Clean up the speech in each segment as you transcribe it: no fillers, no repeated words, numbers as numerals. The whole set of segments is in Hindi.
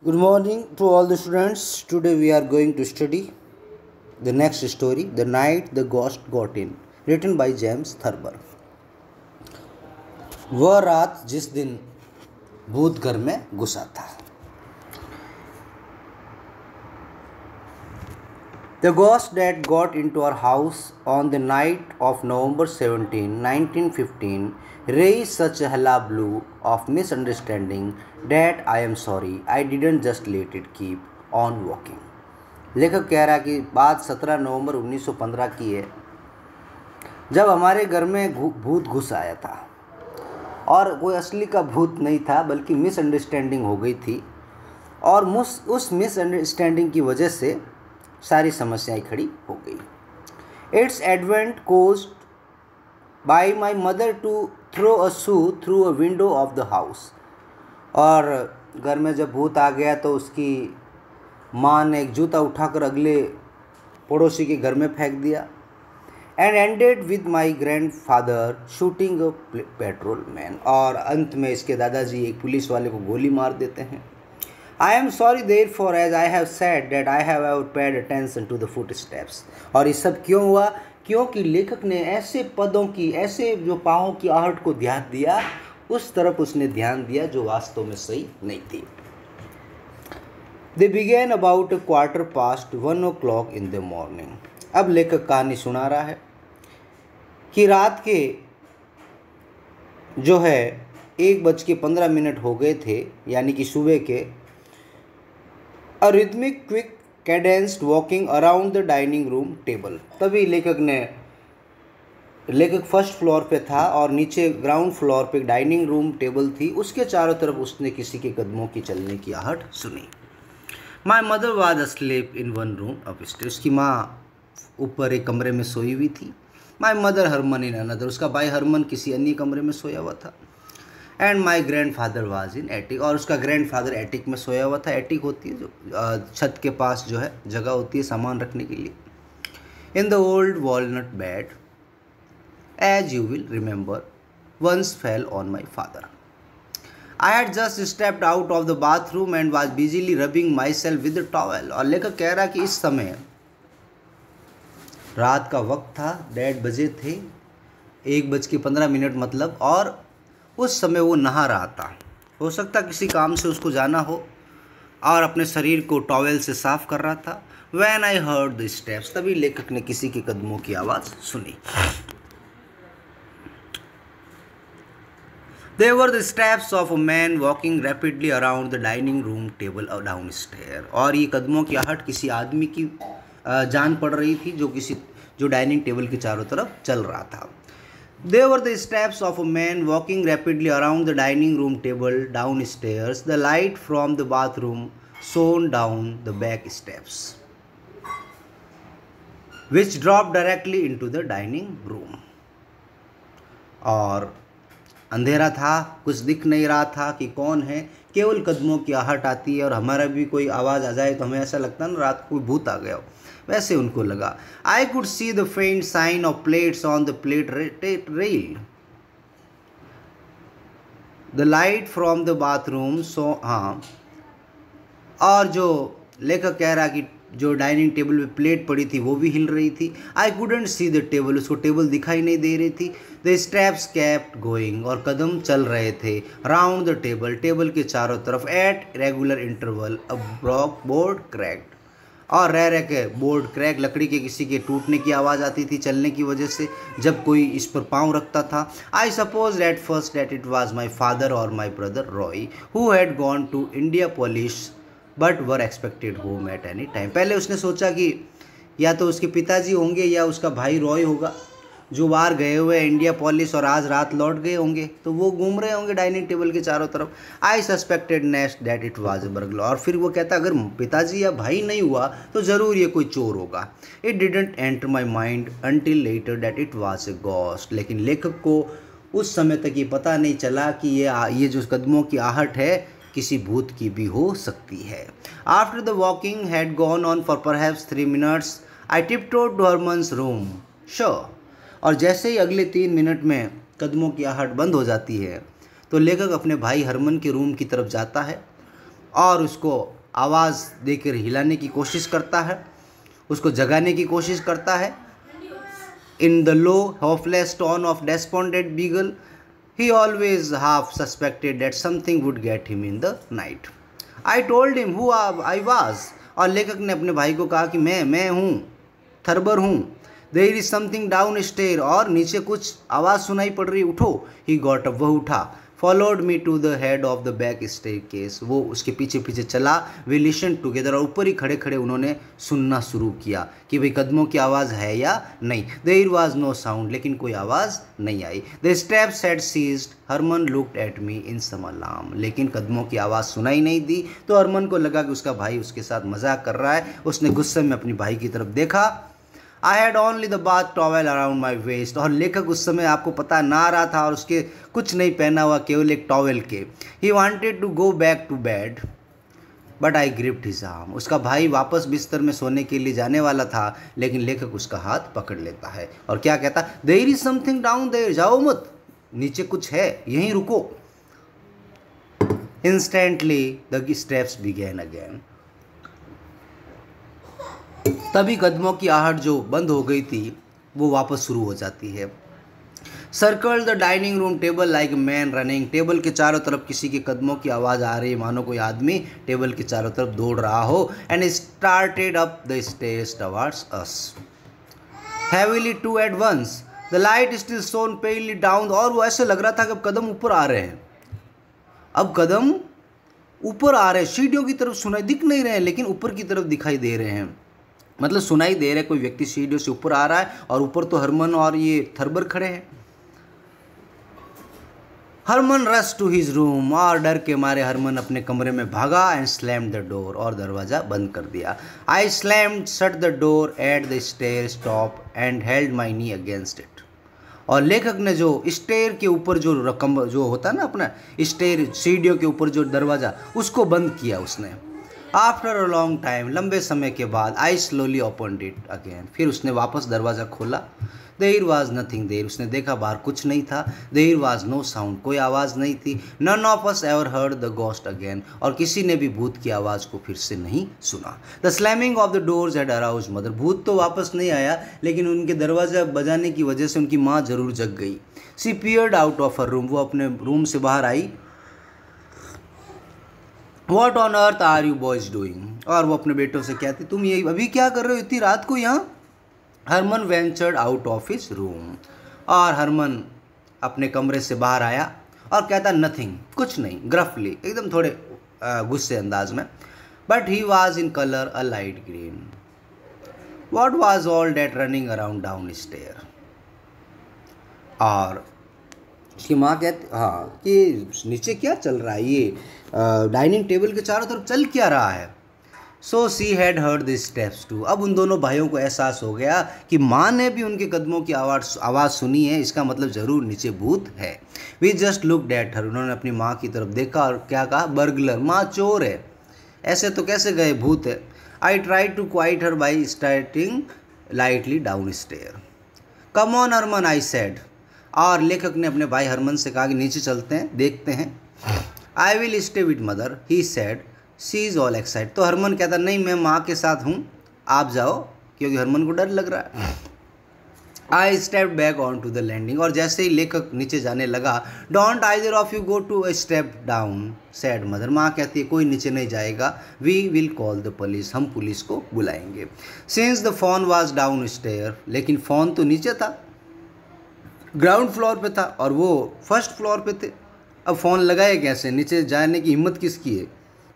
Good morning to all the students. Today we are going to study the next story, The Night the Ghost Got In, written by James Thurber. वह रात जिस दिन भूत घर में घुसा था. The ghost that got into our house on the night of November 17, 1915 raised such a hullabaloo of misunderstanding that I am sorry I didn't just let it keep on walking. लेखक कह रहा कि बात 17 नवंबर 1915 की है जब हमारे घर में भूत घुस आया था और कोई असली का भूत नहीं था बल्कि मिसअंडरस्टैंडिंग हो गई थी और उस मिसअंडरस्टैंडिंग की वजह से सारी समस्याएं खड़ी हो गई. Its advent caused by my mother to throw a shoe through a window of the house. और घर में जब भूत आ गया तो उसकी माँ ने एक जूता उठाकर अगले पड़ोसी के घर में फेंक दिया. And ended with my grandfather shooting a petrol man. और अंत में इसके दादाजी एक पुलिस वाले को गोली मार देते हैं. I am sorry therefore as I have said that I have ever paid attention to the footsteps. और ये सब क्यों हुआ? क्योंकि लेखक ने ऐसे पदों की, ऐसे जो पाँवों की आहट को ध्यान दिया, उस तरफ उसने ध्यान दिया जो वास्तव में सही नहीं थी. They began about 1:15 in the morning. अब लेखक कहानी सुना रहा है कि रात के जो है 1:15 हो गए थे, यानी कि सुबह के. A rhythmic quick cadenced walking around the dining room table. तभी लेखक फर्स्ट फ्लोर पे था और नीचे ग्राउंड फ्लोर पे डाइनिंग रूम टेबल थी. उसके चारों तरफ उसने किसी के कदमों की चलने की आहट सुनी. My mother was asleep in one room upstairs. उसकी माँ ऊपर एक कमरे में सोई हुई थी. My mother Herman in another. उसका भाई हरमन किसी अन्य कमरे में सोया हुआ था. And my grandfather was in attic. और उसका ग्रैंडफादर एटिक में सोया हुआ था. एटिक होती है जो छत के पास जो है जगह होती है सामान रखने के लिए. In the old walnut bed as you will remember once fell on my father. I had just stepped out of the bathroom and was busily rubbing myself with the towel. और लेखक कह रहा कि इस समय रात का वक्त था, 1:30 बजे थे, 1:15 मतलब. और उस समय वो नहा रहा था. हो सकता किसी काम से उसको जाना हो और अपने शरीर को टॉवेल से साफ कर रहा था. When I heard the steps, तभी लेखक ने किसी के कदमों की आवाज़ सुनी. They were the steps of a man walking rapidly around the dining room table downstairs. और ये कदमों की आहट किसी आदमी की जान पड़ रही थी जो डाइनिंग टेबल के चारों तरफ चल रहा था. They were the steps of a man walking rapidly around the dining room table downstairs. The light from the bathroom shone down the back steps, which dropped directly into the dining room. और अंधेरा था, कुछ दिख नहीं रहा था कि कौन है. केवल कदमों की आहट आती है और हमारा भी कोई आवाज़ आ जाए तो हमें ऐसा लगता है ना रात को कोई भूत आ गया हो. वैसे उनको लगा. I could see the faint sign of plates on the plate rail. The light from the bathroom. So हाँ, और जो लेखक कह रहा कि जो डाइनिंग टेबल पे प्लेट पड़ी थी वो भी हिल रही थी. I couldn't see the table. उसको टेबल दिखाई नहीं दे रही थी. The steps kept going. और कदम चल रहे थे राउंड द टेबल के चारों तरफ. At regular interval a board cracked. और रह के बोर्ड क्रैक, लकड़ी के किसी के टूटने की आवाज़ आती थी चलने की वजह से जब कोई इस पर पाँव रखता था. I suppose at first that it was my father और my brother Roy who had gone to Indianapolis but were expected home at any time. पहले उसने सोचा कि या तो उसके पिताजी होंगे या उसका भाई रॉय होगा जो बाहर गए हुए इंडिया पॉलिस और आज रात लौट गए होंगे, तो वो घूम रहे होंगे डाइनिंग टेबल के चारों तरफ. I suspected next that it was a burglar. और फिर वो कहता अगर पिताजी या भाई नहीं हुआ तो ज़रूर ये कोई चोर होगा. It didn't enter my mind until later that it was a ghost. लेकिन लेखक को उस समय तक ये पता नहीं चला कि ये जो कदमों की आहट है किसी भूत की भी हो सकती है. After the walking had gone on for perhaps 3 minutes I tiptoed to Herman's room. Sure. और जैसे ही अगले 3 मिनट में कदमों की आहट बंद हो जाती है तो लेखक अपने भाई हरमन के रूम की तरफ जाता है और उसको आवाज़ देकर हिलाने की कोशिश करता है, उसको जगाने की कोशिश करता है। In the low hopeless tone of despondent beagle he always half suspected that something would get him in the night. I told him who I was. और लेखक ने अपने भाई को कहा कि मैं हूँ, थर्बर हूँ। There is something down stair, और नीचे कुछ आवाज़ सुनाई पड़ रही, उठो। He got up, वह उठा। Followed me to the head of the back staircase, वो उसके पीछे पीछे चला। We listened together, और ऊपर ही खड़े खड़े उन्होंने सुनना शुरू किया कि भाई कदमों की आवाज़ है या नहीं। There was no sound, लेकिन कोई आवाज़ नहीं आई। The steps had ceased. Harman looked at me in some alarm, लेकिन कदमों की आवाज़ सुनाई नहीं दी तो हरमन को लगा कि उसका भाई उसके साथ मजाक कर रहा है। उसने गुस्से में अपनी भाई की तरफ देखा। I had only the bath towel around my waste, और लेखक उस समय आपको पता ना रहा था और उसके कुछ नहीं पहना हुआ, केवल एक टॉवेल के। He wanted to go back to bed but I gripped his arm, उसका भाई वापस बिस्तर में सोने के लिए जाने वाला था, लेकिन लेखक उसका हाथ पकड़ लेता है और क्या कहता, there is something down there, जाओ मत, नीचे कुछ है, यहीं रुको। Instantly the steps began again, तभी कदमों की आहट जो बंद हो गई थी वो वापस शुरू हो जाती है। Circle the dining room table like man running, table के चारों तरफ किसी के कदमों की आवाज़ आ रही है, मानो कोई आदमी टेबल के चारों तरफ दौड़ रहा हो। And started up the stairs towards us heavily two at once, the light still shone palely down, और वो ऐसे लग रहा था कि अब कदम ऊपर आ रहे हैं, अब कदम ऊपर आ रहे हैं, सीढ़ियों की तरफ सुनाई दिख नहीं रहे हैं लेकिन ऊपर की तरफ दिखाई दे रहे हैं, मतलब सुनाई दे रहा है कोई व्यक्ति सीढ़ियों से ऊपर आ रहा है, और ऊपर तो हरमन और ये थर्बर खड़े हैं। Herman rush to his room, और डर के मारे हरमन अपने कमरे में भागा। एंड स्लैम्ड द डोर, और दरवाज़ा बंद कर दिया। I slammed shut the door at the stair top and held my knee against it, और लेखक ने जो स्टेयर के ऊपर जो रकम जो होता है ना अपना स्टेयर सीढ़ियों के ऊपर जो दरवाज़ा, उसको बंद किया उसने। आफ्टर अ लॉन्ग टाइम, लंबे समय के बाद, आई स्लोली ओपनड इट अगेन, फिर उसने वापस दरवाज़ा खोला। देयर वाज नथिंग देयर, उसने देखा बाहर कुछ नहीं था। देयर वाज नो साउंड, कोई आवाज़ नहीं थी। None of us ever heard the ghost again, और किसी ने भी भूत की आवाज़ को फिर से नहीं सुना। The slamming of the doors had aroused mother, भूत तो वापस नहीं आया लेकिन उनके दरवाज़ा बजाने की वजह से उनकी माँ जरूर जग गई। She peered out of her room, वो अपने रूम से बाहर आई। What on earth are you boys doing, और वो अपने बेटों से कहती, तुम ये अभी क्या कर रहे हो इतनी रात को यहाँ। Herman ventured out of his room, और हरमन अपने कमरे से बाहर आया और कहता, नथिंग, कुछ नहीं, ग्रफली, एकदम थोड़े गुस्से अंदाज में। But he was in colour a light green. What was all that running around down stair, और उसकी माँ कहती, हाँ, कि नीचे क्या चल रहा है, ये डाइनिंग टेबल के चारों तरफ चल क्या रहा है। So she had heard this steps too, अब उन दोनों भाइयों को एहसास हो गया कि माँ ने भी उनके कदमों की आवाज़ सुनी है, इसका मतलब ज़रूर नीचे भूत है। We just looked at her, उन्होंने अपनी माँ की तरफ देखा और क्या कहा, बर्गलर, माँ चोर है, ऐसे तो कैसे गए, भूत है। I try to quiet her by starting lightly down stair. Come on Herman, I said, और लेखक ने अपने भाई हरमन से कहा कि नीचे चलते हैं, देखते हैं। I will stay with mother, he said, she is all excite, तो हरमन कहता, नहीं मैं माँ के साथ हूँ, आप जाओ, क्योंकि हरमन को डर लग रहा है। I step back on to the landing, और जैसे ही लेखक नीचे जाने लगा, don't either of you go to a step down, said mother, माँ कहती है कोई नीचे नहीं जाएगा। We will call the police, हम पुलिस को बुलाएंगे। Since the phone was down stair, लेकिन फ़ोन तो नीचे था, ग्राउंड फ्लोर पे था और वो फर्स्ट फ्लोर पे थे, अब फ़ोन लगाए कैसे, नीचे जाने की हिम्मत किसकी है,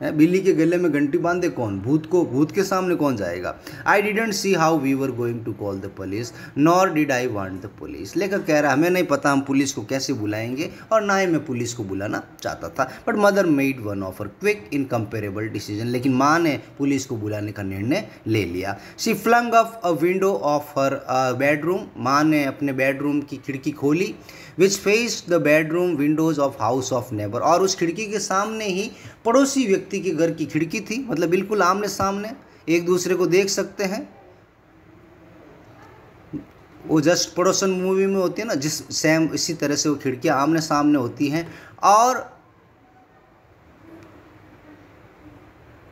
बिल्ली के गले में घंटी बांधे कौन, भूत के सामने कौन जाएगा। I didn't see how we were going to call the police nor did I want the police, लेकर कह रहा हमें नहीं पता हम पुलिस को कैसे बुलाएंगे और ना ही मैं पुलिस को बुलाना चाहता था। But mother made one of her quick incomparable decision, लेकिन माँ ने पुलिस को बुलाने का निर्णय ले लिया। She flung up a window of her bedroom, माँ ने अपने बेडरूम की खिड़की खोली, which faced the bedroom windows of house of neighbour, और उस खिड़की के सामने ही पड़ोसी व्यक्ति के घर की खिड़की थी, मतलब बिल्कुल आमने सामने एक दूसरे को देख सकते हैं। वो जस्ट पड़ोसन मूवी में होती है ना, जिस सेम इसी तरह से वो खिड़कियाँ आमने सामने होती हैं। और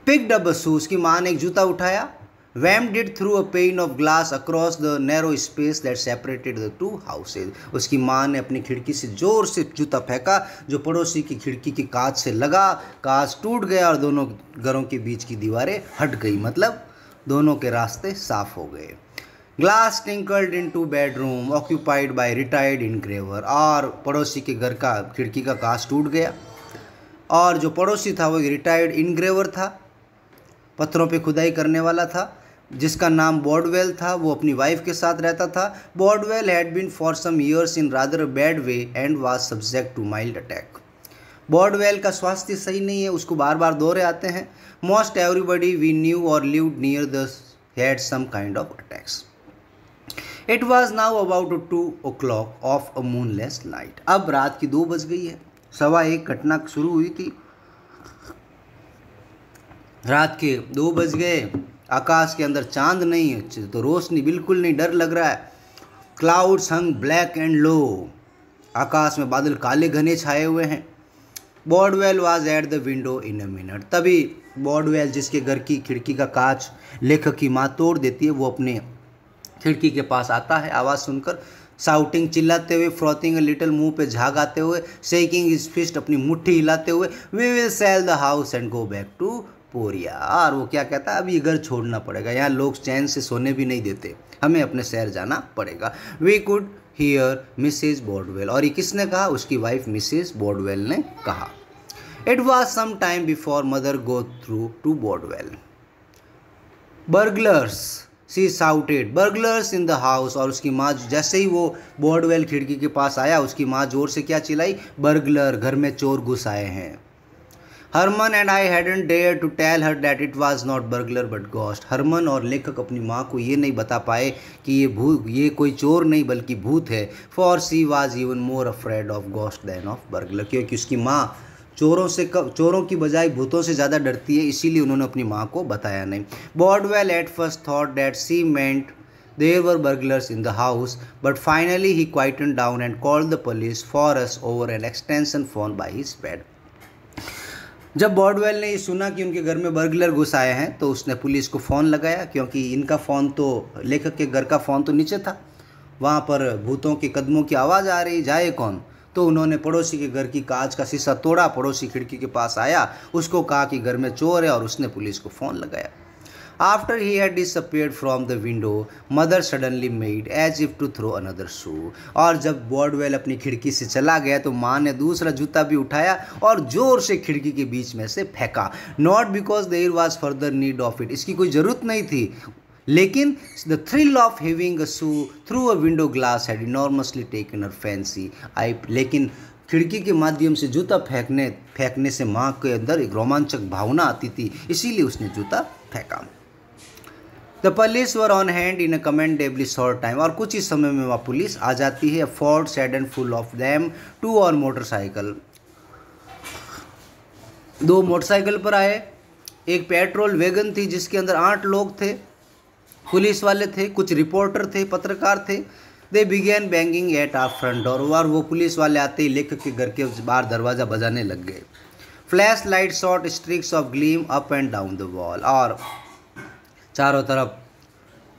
पिक्ड अप अ शू, उसकी माँ ने एक जूता उठाया। Whammed it through a pane of glass across the narrow space that separated the two houses, उसकी माँ ने अपनी खिड़की से जोर से जूता फेंका जो पड़ोसी की खिड़की की कांच से लगा। कांच टूट गया और दोनों घरों के बीच की दीवारें हट गई, मतलब दोनों के रास्ते साफ हो गए। Glass tinkled into bedroom occupied by retired engraver, और पड़ोसी के घर का खिड़की का कांच टूट गया और जो पड़ोसी था वो एक रिटायर्ड इनग्रेवर था, पत्थरों पे खुदाई करने वाला था, जिसका नाम बॉर्डवेल था। वो अपनी वाइफ के साथ रहता था। Bodwell had been for some years in rather a bad way and was subject to mild attack. Bodwell का स्वास्थ्य सही नहीं है, उसको बार बार दौरे आते हैं। Most everybody we knew or lived near the had some kind of attacks. It was now about 2 o'clock of a moonless night, अब रात की 2 बज गई है। 1:15 घटना शुरू हुई थी, रात के 2 बज गए। आकाश के अंदर चांद नहीं है तो रोशनी बिल्कुल नहीं, डर लग रहा है। Clouds hung black and low, आकाश में बादल काले घने छाए हुए हैं। Bodwell was at the window in a minute, तभी बॉर्डवेल जिसके घर की खिड़की का कांच लेखक की माँ तोड़ देती है, वो अपने खिड़की के पास आता है आवाज़ सुनकर, साउटिंग चिल्लाते हुए, फ्रॉथिंग लिटिल, मुंह पे झाग आते हुए, शेकिंग हिज फिस्ट, अपनी मुट्ठी हिलाते हुए, we will sell the house and go back to Peoria. और वो क्या कहता है, अब ये घर छोड़ना पड़ेगा, यहाँ लोग चैन से सोने भी नहीं देते, हमें अपने शहर जाना पड़ेगा। वी कुड हियर मिसेज बॉर्डवेल, और ये किसने कहा, उसकी वाइफ मिसेज बॉर्डवेल ने कहा। It was some time before mother go through to Bodwell. Burglars, she shouted, burglars in the house, और उसकी माँ जैसे ही वो बॉर्डवेल खिड़की के पास आया, उसकी माँ जोर से क्या चिल्लाई, बर्गलर, घर में चोर घुस आए हैं। Herman and I hadn't dare to tell her that it was not burglar but ghost. Herman और लेखक अपनी माँ को ये नहीं बता पाए कि ये कोई चोर नहीं बल्कि भूत है। For she was even more afraid of ghost than of burglar, क्योंकि उसकी माँ चोरों की बजाय भूतों से ज़्यादा डरती है, इसीलिए उन्होंने अपनी माँ को बताया नहीं। Bodwell at first thought that she meant there were burglars in the house, but finally he quietened down and called the police for us over an extension phone by his bed. जब बॉर्डवेल ने ये सुना कि उनके घर में बर्गलर घुस आए हैं तो उसने पुलिस को फ़ोन लगाया, क्योंकि इनका फ़ोन तो, लेखक के घर का फ़ोन तो नीचे था, वहाँ पर भूतों के कदमों की आवाज़ आ रही, जाए कौन। तो उन्होंने पड़ोसी के घर की कांच का शीशा तोड़ा, पड़ोसी खिड़की के पास आया, उसको कहा कि घर में चोर है, और उसने पुलिस को फ़ोन लगाया। After he had disappeared from the window, mother suddenly made as if to throw another shoe. और जब बॉर्डवेल अपनी खिड़की से चला गया तो माँ ने दूसरा जूता भी उठाया और जोर से खिड़की के बीच में से फेंका। Not because there was further need of it, इसकी कोई ज़रूरत नहीं थी, लेकिन the thrill of having a shoe through a window glass had enormously taken her fancy. लेकिन खिड़की के माध्यम से जूता फेंकने से माँ के अंदर एक रोमांचक भावना आती थी, इसीलिए उसने जूता फेंका। The police were on hand in a commendably short time, और कुछ ही समय में वहाँ पुलिस आ जाती है। Ford saddened full of them, 2 और मोटरसाइकिल, 2 मोटरसाइकिल पर आए। एक पेट्रोल वैगन थी जिसके अंदर 8 लोग थे, पुलिस वाले थे, कुछ रिपोर्टर थे, पत्रकार थे। They began banging at our front door, और वो पुलिस वाले आते ही लेखक के घर के बाहर दरवाज़ा बजाने लग गए। Flashlight shot streaks of gleam up and down the wall, और चारों तरफ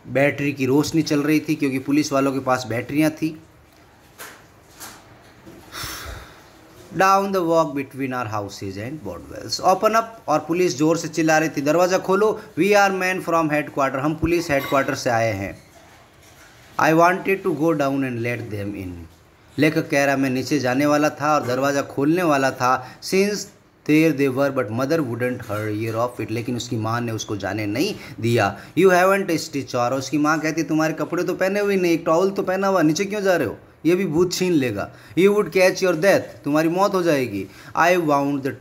बैटरी की रोशनी चल रही थी, क्योंकि पुलिस वालों के पास बैटरियां थी। Down the walk between our houses and Bodwells, open up, और पुलिस जोर से चिल्ला रही थी, दरवाज़ा खोलो। We are man from headquarter, हम पुलिस हेडक्वार्टर से आए हैं। I wanted to go down and let them in, लेखक कह रहा मैं नीचे जाने वाला था और दरवाज़ा खोलने वाला था। Since there they were but mother wouldn't her ear of it, लेकिन उसकी माँ ने उसको जाने नहीं दिया। यू हैवंट स्टिच, और उसकी माँ कहती तुम्हारे कपड़े तो पहने हुए नहीं, एक टॉवल तो पहना हुआ, नीचे क्यों जा रहे हो, ये भी भूत छीन लेगा। You would catch your death, तुम्हारी मौत हो जाएगी। I wound the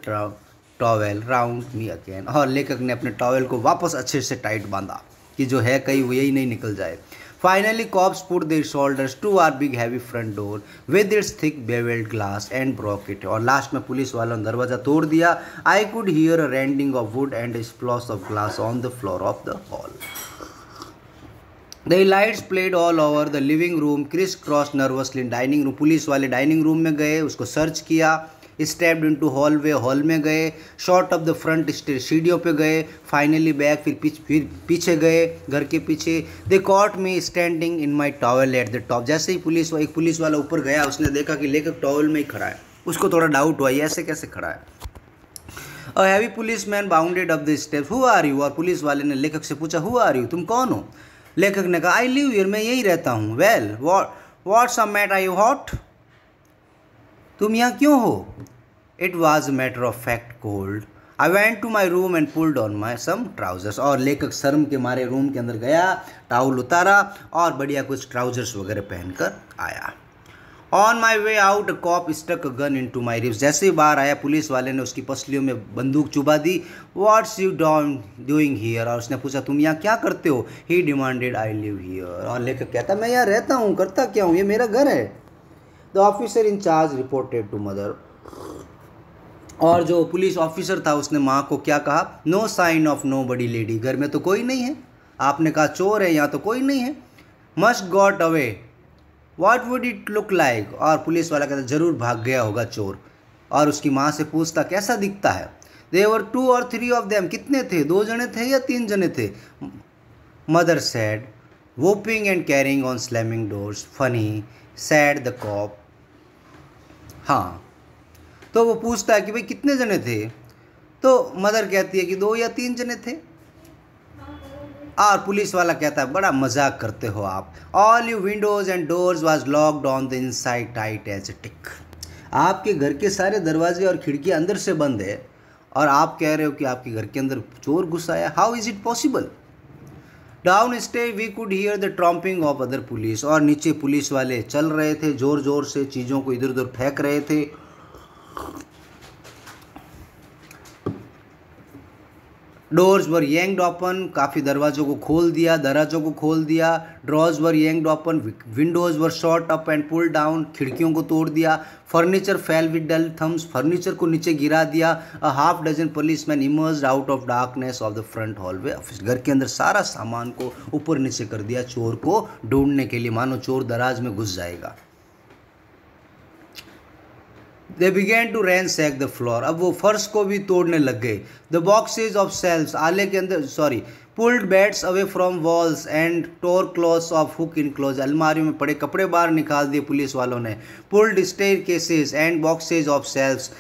towel round me again, और लेखक ने अपने टॉवेल को वापस अच्छे से टाइट बांधा कि जो है कहीं वो यही नहीं निकल जाए। Finally, cops put their shoulders to our big heavy front door with its thick beveled glass and broke it. और लास्ट में पुलिस वालों ने दरवाज़ा तोड़ दिया। I could hear a rending of wood and a splash of glass on the floor of the hall. The lights played all over the living room, criss-crossed nervously in dining room. Police वाले डाइनिंग रूम में गए, उसको सर्च किया, स्टेप्ड इनटू हॉलवे, हॉल में गए, short of the front stair, सीढ़ियों पे गए, फाइनली बैक, फिर पीछे गए, घर के पीछे। They caught me standing in my towel at the top. जैसे ही एक पुलिस वाला ऊपर गया, उसने देखा कि लेखक टॉवेल में ही खड़ा है। उसको थोड़ा डाउट हुआ, ये ऐसे कैसे खड़ा है। A heavy policeman bounded up the steps, who are you. और पुलिस वाले ने लेखक से पूछा, हु आर यू, तुम कौन हो। लेखक ने कहा, आई लिव हियर, मैं यही रहता हूँ। Well what's a matter, are you hot, तुम यहाँ क्यों हो। It was a matter of fact cold, I went to my room and pulled on my some trousers. और लेखक शर्म के मारे रूम के अंदर गया, टाउल उतारा और बढ़िया कुछ ट्राउजर्स वगैरह पहनकर आया। On my way out cop stuck gun in to my ribs. जैसे ही बाहर आया, पुलिस वाले ने उसकी पसलियों में बंदूक चुबा दी। व्हाट्स यू डूइंग हियर, और उसने पूछा, तुम यहाँ क्या करते हो। ही डिमांडेड, आई लिव हियर। और लेखक कहता, मैं यहाँ रहता हूँ, करता क्या हूँ, ये मेरा घर है। The officer in charge reported to mother. और जो पुलिस ऑफिसर था उसने माँ को क्या कहा, no sign of nobody lady, घर में तो कोई नहीं है। आपने कहा चोर है, यहाँ तो कोई नहीं है। Must got away, what would it look like. और पुलिस वाला कहता, जरूर भाग गया होगा चोर। और उसकी माँ से पूछता, कैसा दिखता है। देवर 2 or 3 ऑफ देम, कितने थे, 2 जने थे या 3 जने थे। Mother said, whooping and carrying on slamming doors, funny said the cop. हाँ, तो वो पूछता है कि भाई कितने जने थे, तो मदर कहती है कि 2 या 3 जने थे। और पुलिस वाला कहता है, बड़ा मजाक करते हो आप। All you windows and doors was locked on the inside tight as a tick. आपके घर के सारे दरवाजे और खिड़कियां अंदर से बंद है और आप कह रहे हो कि आपके घर के अंदर चोर घुस आया। How is it possible. Downstairs we could hear the tromping of other police. और नीचे पुलिस वाले चल रहे थे, जोर जोर से चीज़ों को इधर उधर फेंक रहे थे। डोर्स वर यंग्ड ओपन, काफ़ी दरवाजों को खोल दिया, दराजों को खोल दिया। Drawers were yanked open, windows were shot up and pull down, खिड़कियों को तोड़ दिया। Furniture fell with dull thumps, furniture को नीचे गिरा दिया। A half dozen policeman emerged out of darkness of the front hallway office. घर के अंदर सारा सामान को ऊपर नीचे कर दिया चोर को ढूंढने के लिए, मानो चोर दराज में घुस जाएगा। They began to ransack the floor, अब वो फर्श को भी तोड़ने लग गए। The boxes of shelves, आले के अंदर pulled beds away from walls and tore clothes of hook enclosed, अलमारियों में पड़े कपड़े बाहर निकाल दिए पुलिस वालों ने। Pulled staircases and boxes of shelves,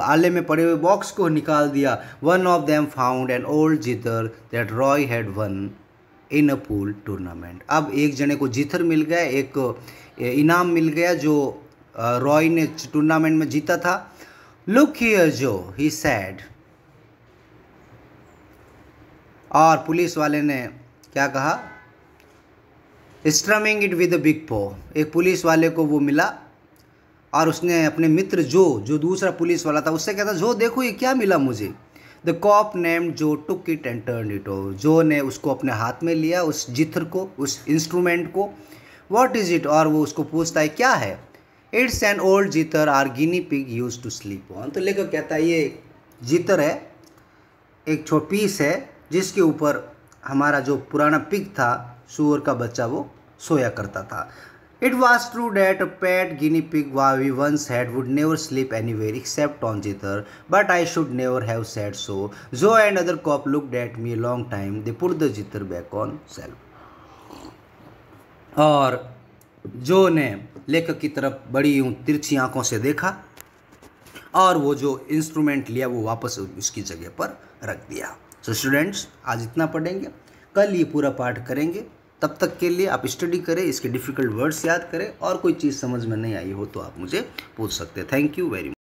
आले में पड़े हुए बॉक्स को निकाल दिया। One of them found an old jither that Roy had won in a pool tournament, अब एक जने को जीथर मिल गया, एक इनाम मिल गया जो रॉय ने टूर्नामेंट में जीता था। लुक हियर जो, ही सैड। और पुलिस वाले ने क्या कहा, strumming it with a big पो। एक पुलिस वाले को वो मिला और उसने अपने मित्र जो दूसरा पुलिस वाला था उससे कहता, जो देखो ये क्या मिला मुझे। द कॉप नेम्ड जो took it and turn it over, जो ने उसको अपने हाथ में लिया, उस जिथर को, उस इंस्ट्रूमेंट को। व्हाट इज इट, और वो उसको पूछता है क्या है। It's an old zither our guinea pig use to sleep on. तो लेकर कहता है ये जितर है, एक छोटा पीस है जिसके ऊपर हमारा जो पुराना पिग था, सुअर का बच्चा, वो सोया करता था। It was true that a pet guinea pig we once had would never sleep anywhere except on zither, but I should never have said so. Joe and other cop looked at me long time, they put the zither back on shelf. और जो ने लेखक की तरफ बड़ी तिरछी आंखों से देखा और वो जो इंस्ट्रूमेंट लिया वो वापस उसकी जगह पर रख दिया। सो स्टूडेंट्स, आज इतना पढ़ेंगे, कल ये पूरा पाठ करेंगे। तब तक के लिए आप स्टडी करें, इसके डिफ़िकल्ट वर्ड्स याद करें, और कोई चीज़ समझ में नहीं आई हो तो आप मुझे पूछ सकते हैं। Thank you very much.